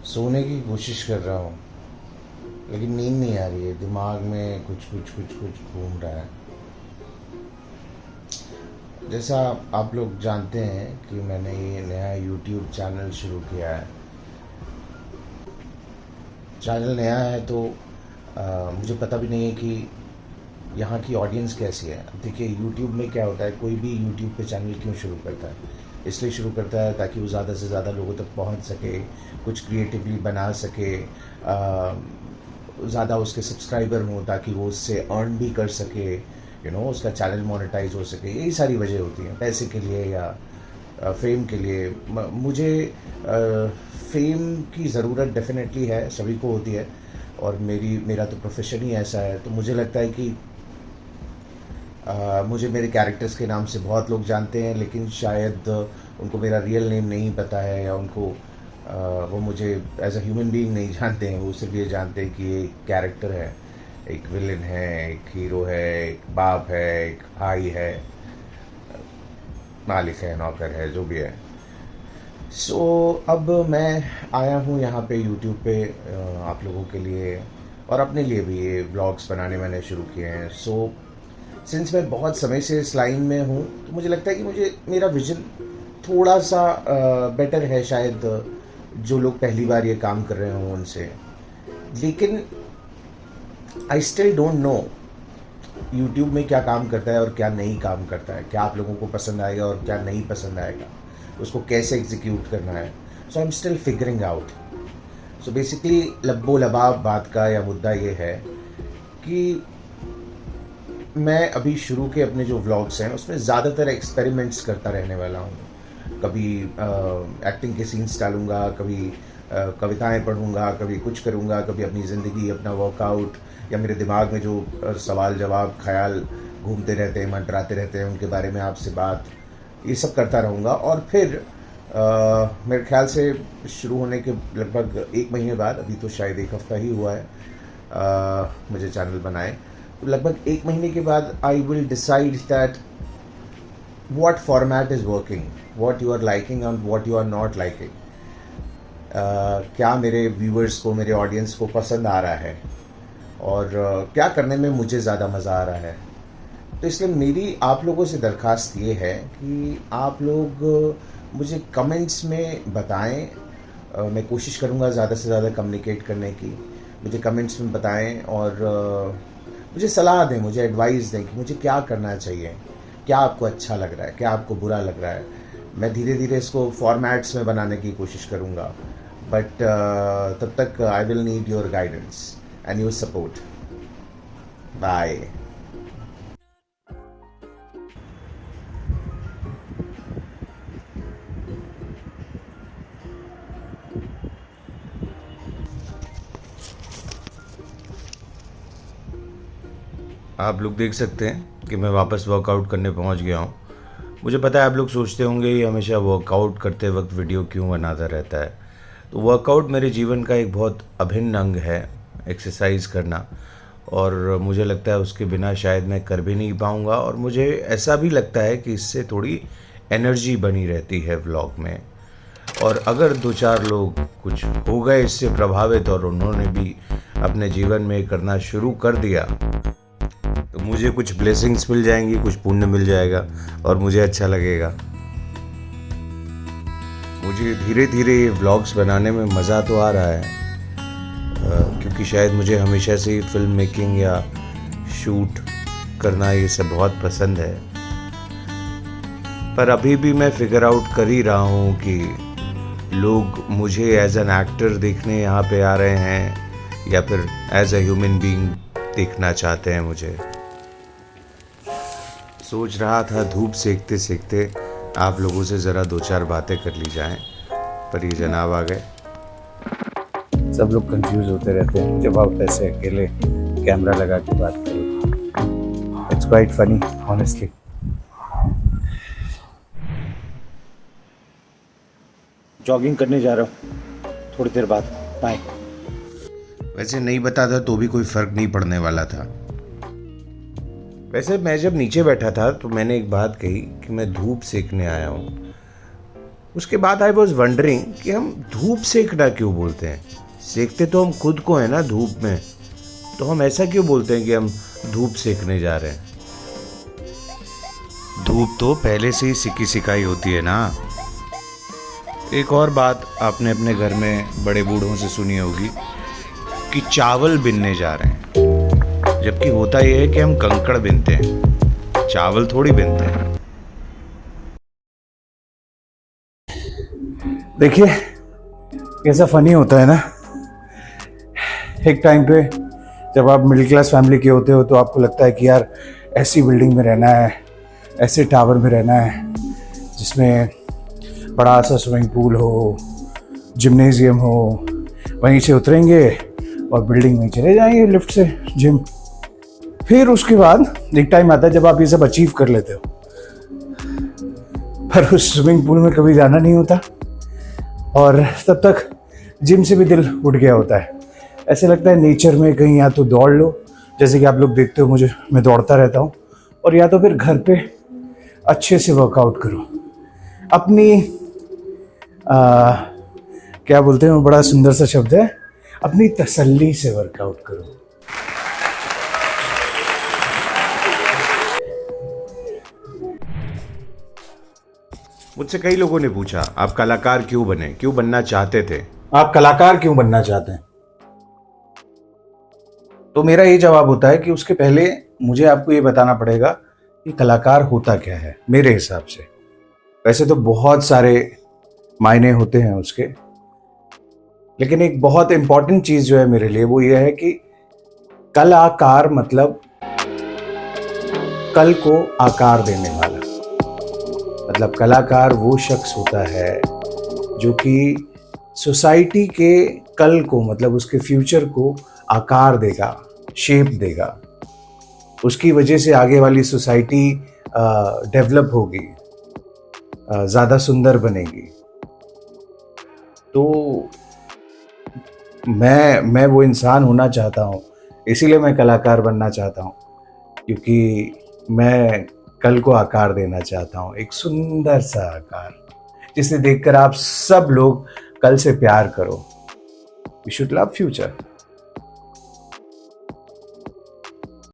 सोने की कोशिश कर रहा हूँ, लेकिन नींद नहीं आ रही है। दिमाग में कुछ कुछ कुछ कुछ घूम रहा है। जैसा आप लोग जानते हैं कि मैंने ये नया यूट्यूब चैनल शुरू किया है। चैनल नया है तो मुझे पता भी नहीं है कि यहाँ की ऑडियंस कैसी है। अब देखिए, यूट्यूब में क्या होता है, कोई भी यूट्यूब पे चैनल क्यों शुरू करता है? इसलिए शुरू करता है ताकि वो ज़्यादा से ज़्यादा लोगों तक पहुँच सके, कुछ क्रिएटिवली बना सके, ज़्यादा उसके सब्सक्राइबर हों ताकि वो उससे अर्न भी कर सके, उसका चैनल मोनेटाइज हो सके। यही सारी वजह होती हैं, पैसे के लिए या फेम के लिए। मुझे फेम की ज़रूरत डेफिनेटली है, सभी को होती है, और मेरा तो प्रोफेशन ही ऐसा है। तो मुझे लगता है कि मुझे मेरे कैरेक्टर्स के नाम से बहुत लोग जानते हैं, लेकिन शायद उनको मेरा रियल नेम नहीं पता है, या वो मुझे एज अ ह्यूमन बीइंग नहीं जानते हैं। वो सिर्फ ये जानते हैं कि ये कैरेक्टर है, एक विलन है, एक हीरो है, एक बाप है, एक भाई है, मालिक है, नौकर है, जो भी है। सो अब मैं आया हूँ यहाँ पे यूट्यूब पे आप लोगों के लिए और अपने लिए भी ये व्लॉग्स बनाने मैंने शुरू किए हैं। सिंस मैं बहुत समय से इस लाइन में हूँ, तो मुझे लगता है कि मुझे मेरा विजन थोड़ा सा बेटर है शायद जो लोग पहली बार ये काम कर रहे हों उनसे। लेकिन I still don't know YouTube में क्या काम करता है और क्या नहीं काम करता है, क्या आप लोगों को पसंद आएगा और क्या नहीं पसंद आएगा, उसको कैसे एग्जीक्यूट करना है। So I am still figuring out. So basically लब्बो लबाब बात का या मुद्दा ये है कि मैं अभी शुरू के अपने जो व्लॉग्स हैं उसमें ज़्यादातर एक्सपेरिमेंट्स करता रहने वाला हूँ। कभी एक्टिंग के सीन्स डालूँगा, कभी कविताएं पढ़ूँगा, कभी कुछ करूँगा, कभी अपनी ज़िंदगी, अपना वर्कआउट, या मेरे दिमाग में जो सवाल जवाब ख्याल घूमते रहते हैं, मंडराते रहते हैं, उनके बारे में आपसे बात, ये सब करता रहूँगा। और फिर मेरे ख्याल से शुरू होने के लगभग 1 महीने बाद, अभी तो शायद 1 हफ्ता ही हुआ है मुझे चैनल बनाए, तो लगभग 1 महीने के बाद I will decide that what format is working, what you are liking and what you are not liking. क्या मेरे व्यूअर्स को, मेरे ऑडियंस को पसंद आ रहा है, और क्या करने में मुझे ज़्यादा मज़ा आ रहा है। तो इसलिए मेरी आप लोगों से दरख्वास्त ये है कि आप लोग मुझे कमेंट्स में बताएं। मैं कोशिश करूँगा ज़्यादा से ज़्यादा कम्युनिकेट करने की। मुझे कमेंट्स में बताएं और मुझे सलाह दें, मुझे एडवाइस दें कि मुझे क्या करना चाहिए, क्या आपको अच्छा लग रहा है, क्या आपको बुरा लग रहा है। मैं धीरे धीरे इसको फॉर्मेट्स में बनाने की कोशिश करूँगा, बट तब तक I will need your guidance and your support. Bye. आप लोग देख सकते हैं कि मैं वापस वर्कआउट करने पहुंच गया हूं। मुझे पता है आप लोग सोचते होंगे ये हमेशा वर्कआउट करते वक्त वीडियो क्यों बनाता रहता है। तो वर्कआउट मेरे जीवन का एक बहुत अभिन्न अंग है, एक्सरसाइज करना, और मुझे लगता है उसके बिना शायद मैं कर भी नहीं पाऊँगा। और मुझे ऐसा भी लगता है कि इससे थोड़ी एनर्जी बनी रहती है व्लॉग में। और अगर 2-4 लोग कुछ हो गए इससे प्रभावित और उन्होंने भी अपने जीवन में करना शुरू कर दिया, तो मुझे कुछ ब्लेसिंग्स मिल जाएंगी, कुछ पुण्य मिल जाएगा और मुझे अच्छा लगेगा। मुझे धीरे धीरे ये व्लॉग्स बनाने में मज़ा तो आ रहा है, क्योंकि शायद मुझे हमेशा से ही फिल्म मेकिंग या शूट करना ये सब बहुत पसंद है। पर अभी भी मैं फिगर आउट कर ही रहा हूँ कि लोग मुझे एज एन एक्टर देखने यहाँ पे आ रहे हैं या फिर एज अ ह्यूमन बीइंग देखना चाहते हैं मुझे। सोच रहा था धूप सेकते सेकते आप लोगों से ज़रा 2-4 बातें कर ली जाएं, पर ये जनाब आ गए। सब लोग कंफ्यूज होते रहते हैं जब आप ऐसे अकेले कैमरा लगा के बात करो। It's quite funny honestly. Jogging करने जा रहा हूँ थोड़ी देर बाद, बाय। वैसे नहीं बताता तो भी कोई फ़र्क नहीं पड़ने वाला था। वैसे मैं जब नीचे बैठा था तो मैंने एक बात कही कि मैं धूप सेकने आया हूँ। उसके बाद आई वॉज वंडरिंग कि हम धूप सेकना क्यों बोलते हैं। सेकते तो हम खुद को है ना धूप में, तो हम ऐसा क्यों बोलते हैं कि हम धूप सेकने जा रहे हैं। धूप तो पहले से ही सिकी सिकाई होती है ना। एक और बात आपने अपने घर में बड़े बूढ़ों से सुनी होगी कि चावल बिनने जा रहे हैं, जबकि होता यह है कि हम कंकड़ बिनते हैं, चावल थोड़ी बिनते हैं। देखिए कैसा फनी होता है ना। एक टाइम पे जब आप मिडिल क्लास फैमिली के होते हो तो आपको लगता है कि यार ऐसी बिल्डिंग में रहना है, ऐसे टावर में रहना है जिसमें बड़ा सा स्विमिंग पूल हो, जिम्नेजियम हो, वहीं से उतरेंगे और बिल्डिंग में चले जाएंगे लिफ्ट से जिम। फिर उसके बाद एक टाइम आता है जब आप ये सब अचीव कर लेते हो, पर उस स्विमिंग पूल में कभी जाना नहीं होता और तब तक जिम से भी दिल उठ गया होता है। ऐसे लगता है नेचर में कहीं या तो दौड़ लो, जैसे कि आप लोग देखते हो मैं दौड़ता रहता हूँ, और या तो फिर घर पे अच्छे से वर्कआउट करो। अपनी क्या बोलते हैं, वो बड़ा सुंदर सा शब्द है, अपनी तसल्ली से वर्कआउट करो। मुझसे कई लोगों ने पूछा आप कलाकार क्यों बने, क्यों बनना चाहते थे। आप कलाकार क्यों बनना चाहते हैं? तो मेरा ये जवाब होता है कि उसके पहले मुझे आपको ये बताना पड़ेगा कि कलाकार होता क्या है मेरे हिसाब से। वैसे तो बहुत सारे मायने होते हैं उसके, लेकिन एक बहुत इंपॉर्टेंट चीज जो है मेरे लिए वो ये है कि कलाकार मतलब कल को आकार देने वाला। मतलब कलाकार वो शख्स होता है जो कि सोसाइटी के कल को, मतलब उसके फ्यूचर को आकार देगा, शेप देगा। उसकी वजह से आगे वाली सोसाइटी डेवलप होगी, ज़्यादा सुंदर बनेगी। तो मैं वो इंसान होना चाहता हूँ, इसीलिए मैं कलाकार बनना चाहता हूँ, क्योंकि मैं कल को आकार देना चाहता हूँ, एक सुंदर सा आकार जिसे देखकर आप सब लोग कल से प्यार करो। We should love future.